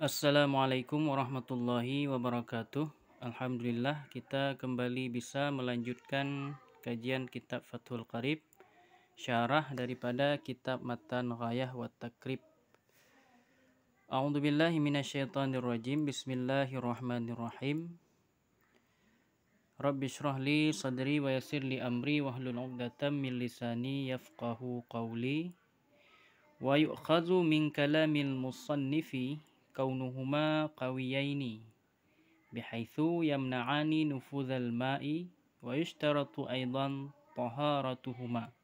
Assalamualaikum warahmatullahi wabarakatuh. Alhamdulillah kita kembali bisa melanjutkan kajian kitab Fathul Qarib, syarah daripada kitab Matan Ghayah wa Takrib. A'udzubillahi minasyaitonirrajim. Bismillahirrahmanirrahim. Rabbi shrah li sadri wa yassir li amri wahlul 'uqdatam min lisani yafqahu qawli. Wa yu'khadhu min kalamil musannifi kaunuhuma qawiyaini bihaitsu yamna'ani nufudhal ma'i wa yushtaratu aidan taharatuhuma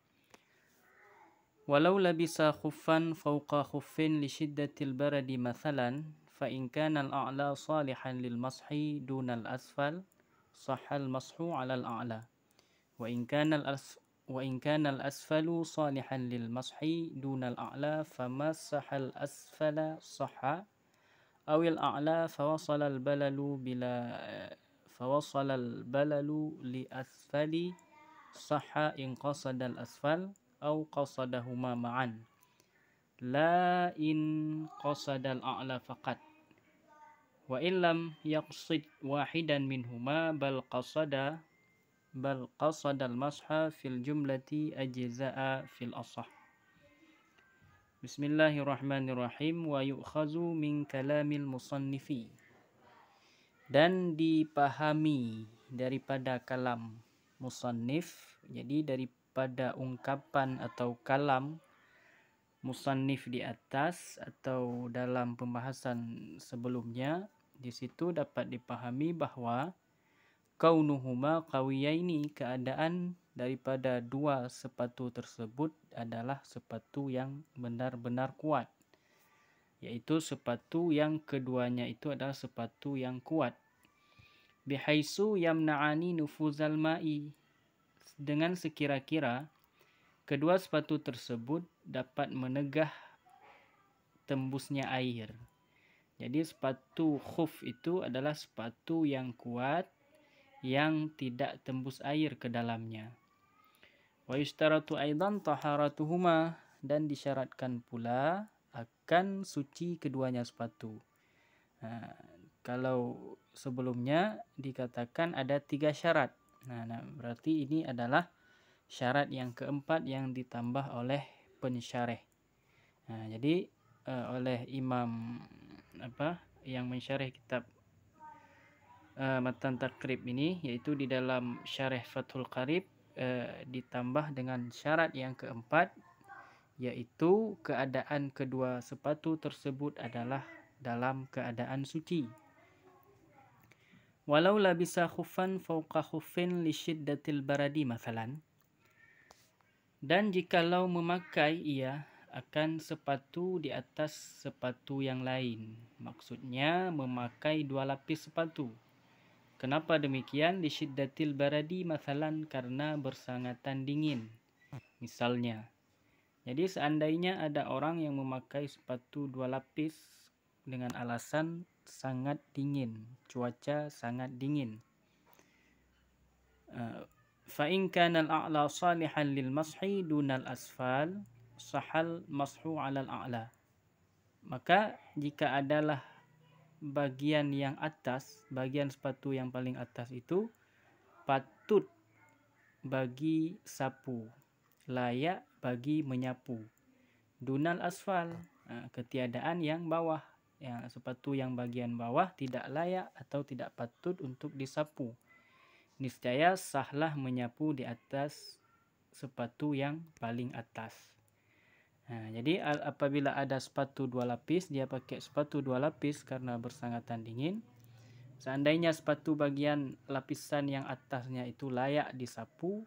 walau labisa khuffan fawqa khuffin li shiddatil baradi mathalan fa in kana al-a'la salihan lil mashi dunal asfal sahhal mashu 'ala al-a'la wa in kana al-asfalu salihan lil mashi dunal a'la famassahal asfala sahha awil a'la fawasala al-balalu li asfali sahha in qasada al-asfal aw qasadahuma ma'an la in qasada al-a'la faqat wa illam yaqsid wahidan minhuma bal qasada al-masha fil jumlati ajza'a fil asah. Bismillahirrahmanirrahim. Wa yu'khazu min kalamil musannifi, dan dipahami daripada kalam musannif, jadi daripada ungkapan atau kalam musannif di atas atau dalam pembahasan sebelumnya, di situ dapat dipahami bahwa kaunuhuma qawiyaini, keadaan daripada dua sepatu tersebut adalah sepatu yang benar-benar kuat, yaitu sepatu yang keduanya itu adalah sepatu yang kuat. Bihaisu yamna'ani nufuzal ma'i, dengan sekira-kira kedua sepatu tersebut dapat menegah tembusnya air. Jadi sepatu khuf itu adalah sepatu yang kuat yang tidak tembus air ke dalamnya. Wa yushtaratu aidan taharatuhuma, dan disyaratkan pula akan suci keduanya sepatu. Kalau sebelumnya dikatakan ada 3 syarat. Berarti ini adalah syarat yang keempat yang ditambah oleh pensyarih. Jadi oleh imam yang mensyarih kitab Matan Takrib ini, yaitu di dalam syarah Fathul Qarib, ditambah dengan syarat yang keempat, yaitu keadaan kedua sepatu tersebut adalah dalam keadaan suci. Walau labisa khuffan fawqa khuffin li shiddatil baradi mathalan, dan jikalau memakai ia akan sepatu di atas sepatu yang lain, maksudnya memakai 2 lapis sepatu. Kenapa demikian? Li shiddatil baradi mathalan, karena bersangatan dingin misalnya. Jadi seandainya ada orang yang memakai sepatu 2 lapis dengan alasan sangat dingin, cuaca sangat dingin. Fa in kana al-a'la salihan lil mashi dunal asfal sahal mashu 'ala al-a'la. Maka jika adalah bagian yang atas, bagian sepatu yang paling atas itu patut bagi sapu, layak bagi menyapu. Dunal asfal, ketiadaan yang bawah, sepatu yang bagian bawah tidak layak atau tidak patut untuk disapu. Niscaya sahlah menyapu di atas sepatu yang paling atas. Jadi apabila ada sepatu 2 lapis, dia pakai sepatu 2 lapis karena bersangatan dingin. Seandainya sepatu bagian lapisan yang atasnya itu layak disapu,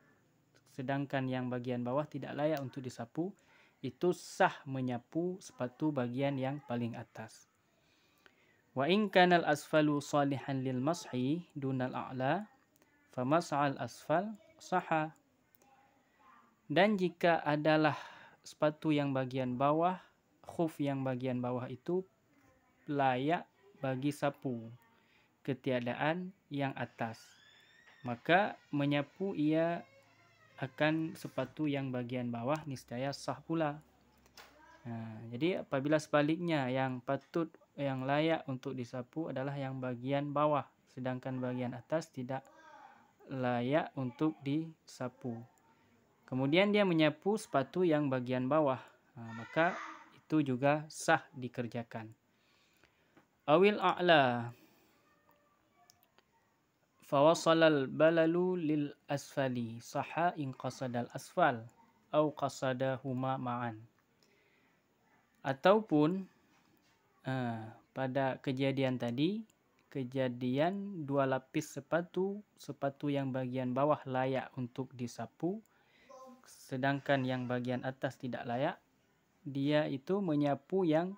sedangkan yang bagian bawah tidak layak untuk disapu, itu sah menyapu sepatu bagian yang paling atas. Wa in kana al-asfalu salihan lil mashi dunal a'la famas'al asfal sahha. Dan jika adalah sepatu yang bagian bawah, khuf yang bagian bawah itu layak bagi sapu, ketiadaan yang atas, maka menyapu ia akan sepatu yang bagian bawah niscaya sah pula. Jadi apabila sebaliknya yang patut yang layak untuk disapu adalah yang bagian bawah, sedangkan bagian atas tidak layak untuk disapu. Kemudian dia menyapu sepatu yang bagian bawah, maka itu juga sah dikerjakan. Awil a'la fawasalal balalu lil asfali saha in qasadal asfal au qasadahuma ma'an. Ataupun pada kejadian tadi, kejadian dua lapis sepatu yang bagian bawah layak untuk disapu, sedangkan yang bagian atas tidak layak, dia itu menyapu yang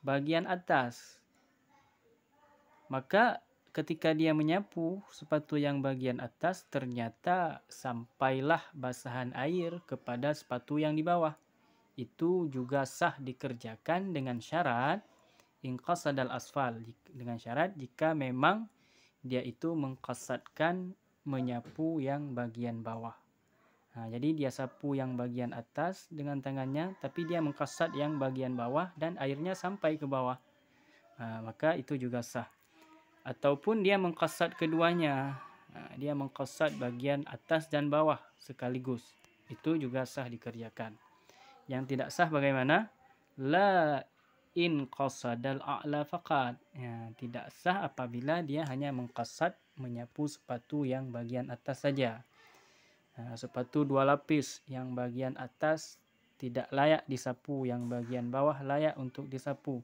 bagian atas. Maka ketika dia menyapu sepatu yang bagian atas, ternyata sampailah basahan air kepada sepatu yang di bawah. Itu juga sah dikerjakan dengan syarat inqasadal asfal, dengan syarat jika memang dia itu mengqasadkan menyapu yang bagian bawah. Jadi dia sapu yang bagian atas dengan tangannya, tapi dia mengqasad yang bagian bawah dan airnya sampai ke bawah. Maka itu juga sah. Ataupun dia mengqasad keduanya, dia mengqasad bagian atas dan bawah sekaligus, itu juga sah dikerjakan. Yang tidak sah bagaimana? La in qasadal a'la faqat. Tidak sah apabila dia hanya mengqasad menyapu sepatu yang bagian atas saja. Sepatu dua lapis yang bagian atas tidak layak disapu, yang bagian bawah layak untuk disapu.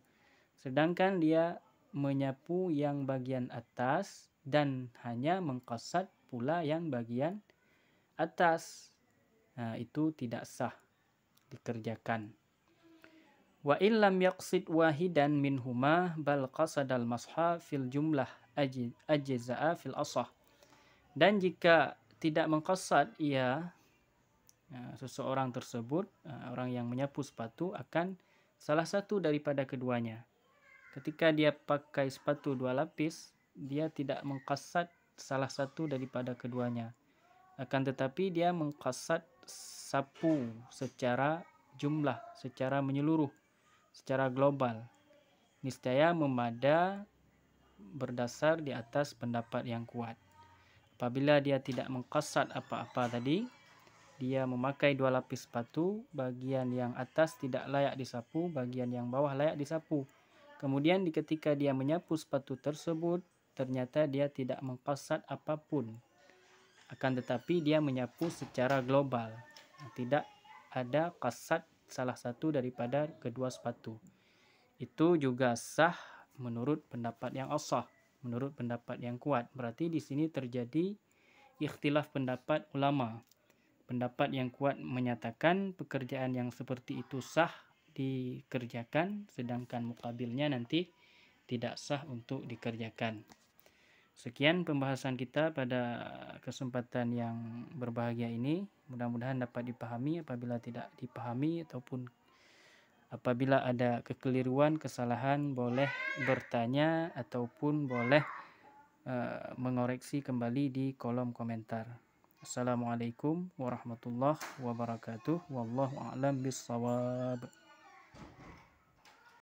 Sedangkan dia menyapu yang bagian atas dan hanya mengqasad pula yang bagian atas. Itu tidak sah dikerjakan. Wa illam yaqsid wahidan minhuma bal qasadal masha fil jumlah ajza'a fil asah. Dan jika tidak mengqasad seseorang tersebut, orang yang menyapu sepatu, akan salah satu daripada keduanya. Ketika dia pakai sepatu dua lapis, dia tidak mengqasad salah satu daripada keduanya. Akan tetapi dia mengqasad sapu secara jumlah, secara menyeluruh, secara global. Niscaya memada berdasar di atas pendapat yang kuat. Apabila dia tidak mengqasad apa-apa tadi, dia memakai dua lapis sepatu, bagian yang atas tidak layak disapu, bagian yang bawah layak disapu. Kemudian ketika dia menyapu sepatu tersebut, ternyata dia tidak mengqasad apapun. Akan tetapi dia menyapu secara global. Tidak ada qasad salah satu daripada kedua sepatu. Itu juga sah menurut pendapat yang ashah, menurut pendapat yang kuat. Berarti di sini terjadi ikhtilaf pendapat ulama. Pendapat yang kuat menyatakan pekerjaan yang seperti itu sah dikerjakan, sedangkan muqabilnya nanti tidak sah untuk dikerjakan. Sekian pembahasan kita pada kesempatan yang berbahagia ini. Mudah-mudahan dapat dipahami. Apabila tidak dipahami ataupun apabila ada kekeliruan, kesalahan, boleh bertanya ataupun boleh mengoreksi kembali di kolom komentar. Assalamualaikum warahmatullahi wabarakatuh. Wallahu a'lam bishawab.